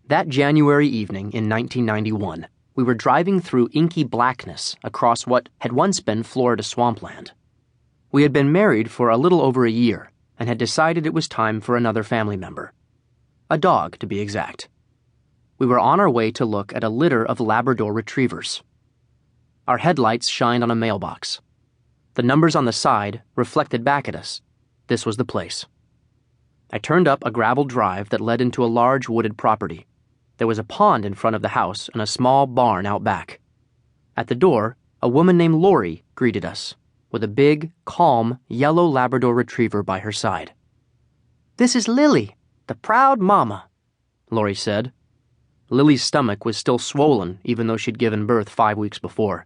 That January evening in 1991, we were driving through inky blackness across what had once been Florida swampland. We had been married for a little over a year and had decided it was time for another family member. A dog, to be exact. We were on our way to look at a litter of Labrador retrievers. Our headlights shined on a mailbox. The numbers on the side reflected back at us. This was the place. I turned up a gravel drive that led into a large wooded property. There was a pond in front of the house and a small barn out back. At the door, a woman named Lori greeted us, with a big, calm, yellow Labrador retriever by her side. "This is Lily, the proud mama," Lori said. Lily's stomach was still swollen, even though she'd given birth 5 weeks before.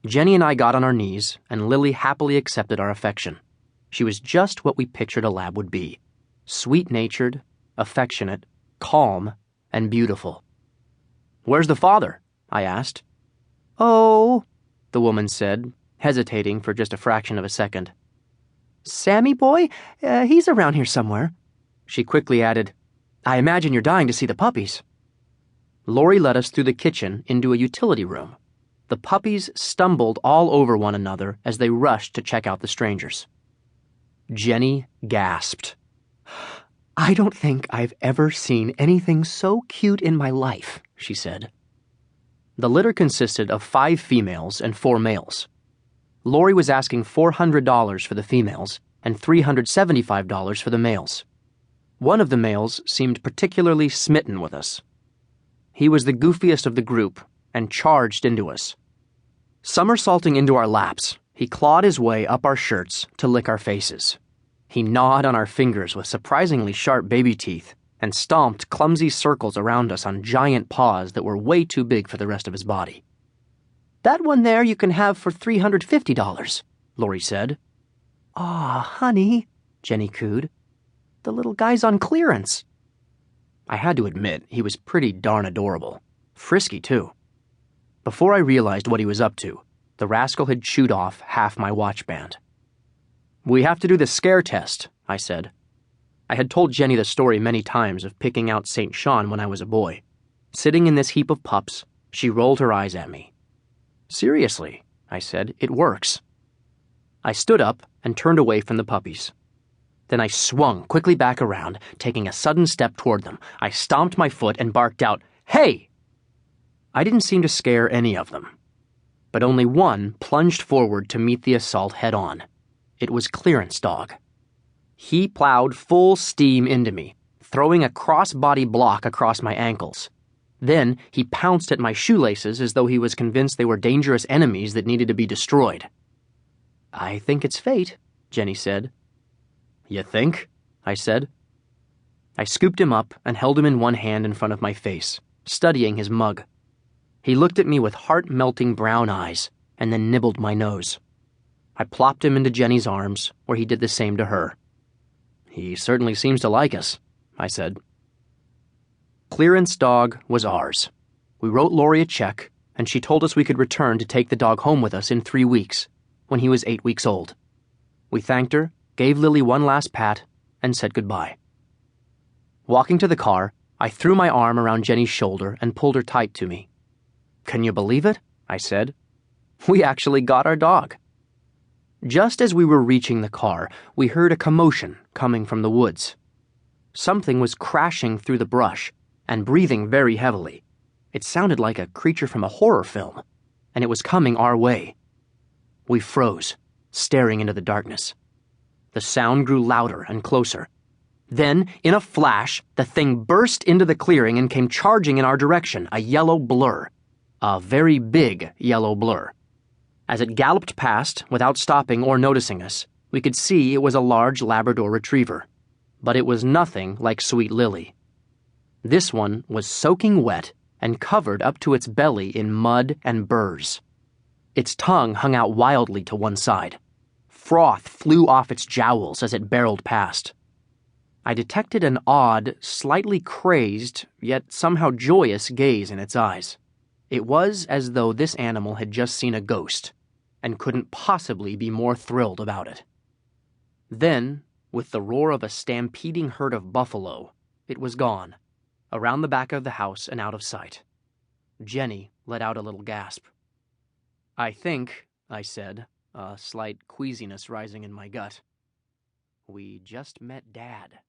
Jenny and I got on our knees, and Lily happily accepted our affection. She was just what we pictured a lab would be. Sweet-natured, affectionate, calm, and beautiful. "Where's the father?" I asked. "Oh," the woman said, hesitating for just a fraction of a second. "Sammy boy? He's around here somewhere." She quickly added, "I imagine you're dying to see the puppies." Lori led us through the kitchen into a utility room. The puppies stumbled all over one another as they rushed to check out the strangers. Jenny gasped. "I don't think I've ever seen anything so cute in my life," she said. The litter consisted of 5 females and 4 males. Lori was asking $400 for the females and $375 for the males. One of the males seemed particularly smitten with us. He was the goofiest of the group and charged into us. Somersaulting into our laps, he clawed his way up our shirts to lick our faces. He gnawed on our fingers with surprisingly sharp baby teeth and stomped clumsy circles around us on giant paws that were way too big for the rest of his body. "That one there you can have for $350, Lori said. "Aw, honey," Jenny cooed. "The little guy's on clearance." I had to admit, he was pretty darn adorable. Frisky, too. Before I realized what he was up to, the rascal had chewed off half my watch band. "We have to do the scare test," I said. I had told Jenny the story many times of picking out St. Sean when I was a boy. Sitting in this heap of pups, she rolled her eyes at me. "Seriously," I said, "it works." I stood up and turned away from the puppies. Then I swung quickly back around, taking a sudden step toward them. I stomped my foot and barked out, "Hey!" I didn't seem to scare any of them. But only one plunged forward to meet the assault head-on. It was Clearance Dog. He plowed full steam into me, throwing a cross-body block across my ankles. Then he pounced at my shoelaces as though he was convinced they were dangerous enemies that needed to be destroyed. "I think it's fate," Jenny said. "You think?" I said. I scooped him up and held him in one hand in front of my face, studying his mug. He looked at me with heart-melting brown eyes and then nibbled my nose. I plopped him into Jenny's arms, where he did the same to her. "He certainly seems to like us," I said. Clearance Dog was ours. We wrote Lori a check, and she told us we could return to take the dog home with us in 3 weeks, when he was 8 weeks old. We thanked her, gave Lily one last pat, and said goodbye. Walking to the car, I threw my arm around Jenny's shoulder and pulled her tight to me. "Can you believe it?" I said. "We actually got our dog." Just as we were reaching the car, we heard a commotion coming from the woods. Something was crashing through the brush and breathing very heavily. It sounded like a creature from a horror film, and it was coming our way. We froze, staring into the darkness. The sound grew louder and closer. Then, in a flash, the thing burst into the clearing and came charging in our direction, a yellow blur. A very big yellow blur. As it galloped past, without stopping or noticing us, we could see it was a large Labrador retriever. But it was nothing like Sweet Lily. This one was soaking wet and covered up to its belly in mud and burrs. Its tongue hung out wildly to one side. Froth flew off its jowls as it barreled past. I detected an odd, slightly crazed, yet somehow joyous gaze in its eyes. It was as though this animal had just seen a ghost, and couldn't possibly be more thrilled about it. Then, with the roar of a stampeding herd of buffalo, it was gone. around the back of the house and out of sight. Jenny let out a little gasp. "I think," I said, a slight queasiness rising in my gut, "we just met Dad."